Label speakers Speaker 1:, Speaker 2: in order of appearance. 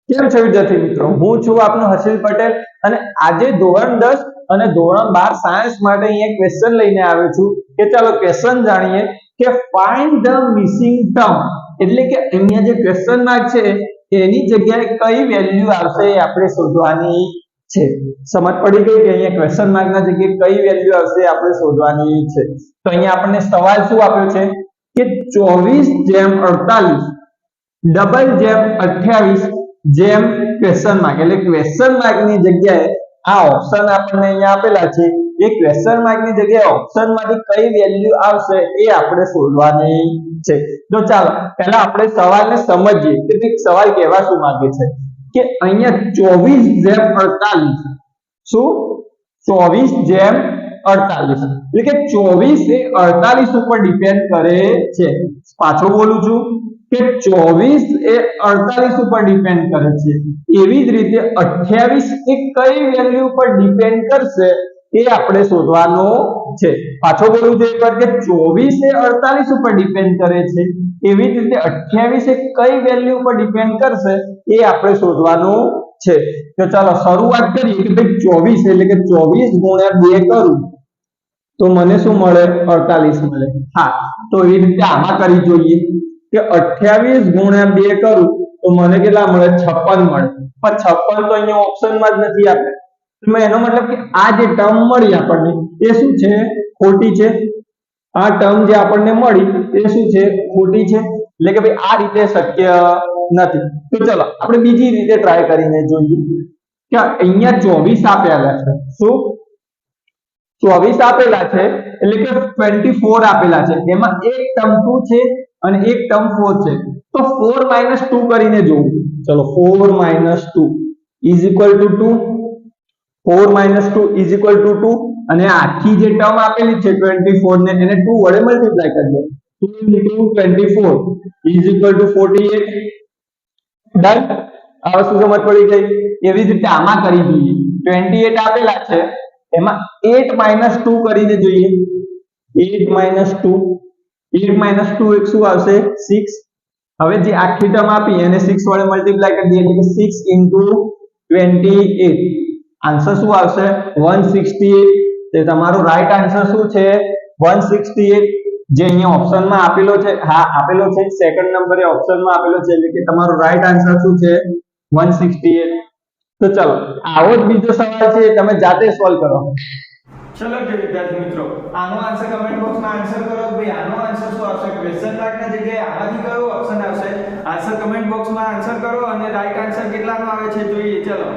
Speaker 1: કેમ છો વિદ્યાર્થી મિત્રો, હું છું આપનો હર્ષિલ પટેલ અને આજે ધોરણ 10 અને ધોરણ 12 સાયન્સ માટે અહીંયા ક્વેશ્ચન લઈને આવ્યો છું કે ચાલો ક્વેશ્ચન જાણીએ કે ફાઇન્ડ ધ મિસિંગ ટર્મ એટલે કે અહીંયા જે ક્વેશ્ચન માર્ક છે એની જગ્યાએ કઈ વેલ્યુ આવશે એ આપણે શોધવાની છે। સમજ પડી ગઈ કે અહીંયા ક્વેશ્ચન માર્ક ના જગ્યાએ કઈ વેલ્યુ આવશે આપણે શોધવાની છે। તો અહીંયા આપણને સવાલ શું આપ્યો છે કે 24/48 ડબલ જેમ 28 જેમ ક્વેશ્ચન માર્ક એટલે ક્વેશ્ચન માર્ક ની જગ્યાએ આ ઓપ્શન આપણને અહીંયા આપેલા છે એ ક્વેશ્ચન માર્ક ની જગ્યાએ ઓપ્શન માંથી કઈ વેલ્યુ આવશે એ આપણે શોધવાની છે। તો ચાલો પહેલા આપણે સવાલને સમજીએ કે સવાલ કહેવા શું માંગે છે કે અહીંયા 24/48 શું 24/48 એટલે કે 24 એ 48 ઉપર ડિપેન્ડ કરે છે। પાછો બોલું છું કે 24 એ 48 ઉપર ડિપેન્ડ કરે છે, એવી જ રીતે 28 એ કઈ વેલ્યુ ઉપર ડિપેન્ડ કરશે એ આપણે શોધવાનું છે। પાછો બોલું છું એકવાર કે 24 એ 48 ઉપર ડિપેન્ડ કરે છે, એવી જ રીતે 28 એ કઈ વેલ્યુ ઉપર ડિપેન્ડ કરશે એ આપણે શોધવાનું છે। તો ચાલો શરૂઆત કરીએ કે ભાઈ 24 એટલે કે 24 ગુણ્યા 2 કરું તો મને શું મળે 48 મળે। હા, તો એ રીતે આમાં કરી જોઈએ કે 28 ગુણ્યા 2 કરું તો મને કેટલા મળે 56 મળે, પણ 56 તો અહીંયા ઓપ્શનમાં જ નથી આપેલ, તો એનો મતલબ કે આ જે ટર્મ મળી આપણને એ શું છે ખોટી છે। આ ટર્મ જે આપણને મળી એ શું છે ખોટી છે, એટલે કે ભાઈ આ રીતે શક્ય નથી। તો ચલો આપણે બીજી રીતે ટ્રાય કરીને જોઈએ કે અહીંયા 24 આપેલા છે, શું 24 આપેલા છે એટલે કે 24 આપેલા છે, એમાં એક ટર્મ 2 છે અને એક ટર્મ 4 છે, તો 4 - 2 કરીને જોવું। ચલો 4 - 2 = 2, 4 - 2 = 2 અને આખી જે ટર્મ આપેલી છે 24 ને એને 2 વડે મલ્ટીપ્લાય કરી દો, 2 * 24 = 48। ડન, હવે શું સમજ પડી ગઈ? એવી જ રીતે આમાં કરી દઈએ, 28 આપેલા છે એમાં 8 - 2 કરીને જોઈએ, 8 - 2 8 - 2 એક શું આવશે 6। હવે જે આખી ટર્મ આપી એને 6 વડે મલ્ટીપ્લાય કરી દઈએ એટલે કે 6 * 28 આન્સર શું આવશે 168। તે તમારો રાઈટ આન્સર શું છે 168, જે અહીંયા ઓપ્શનમાં આપેલો છે। હા આપેલો છે, સેકન્ડ નંબરે ઓપ્શનમાં આપેલો છે, એટલે કે તમારો રાઈટ આન્સર શું છે 168। તો ચલો આવો જ બીજો સવાલ છે, તમે જાતે સોલ્વ કરો। ચલો કે વિદ્યાર્થી મિત્રો, આનો આન્સર કમેન્ટ બોક્સમાં આન્સર કરો। ભાઈ આનો આન્સર શું આવશે? ક્વેશ્ચન માર્કના જગ્યાએ આમાંથી કયો ઓપ્શન આવશે? આન્સર કમેન્ટ બોક્સમાં આન્સર કરો અને રાઈટ આન્સર કેટલાનો આવે છે જોઈએ। ચલો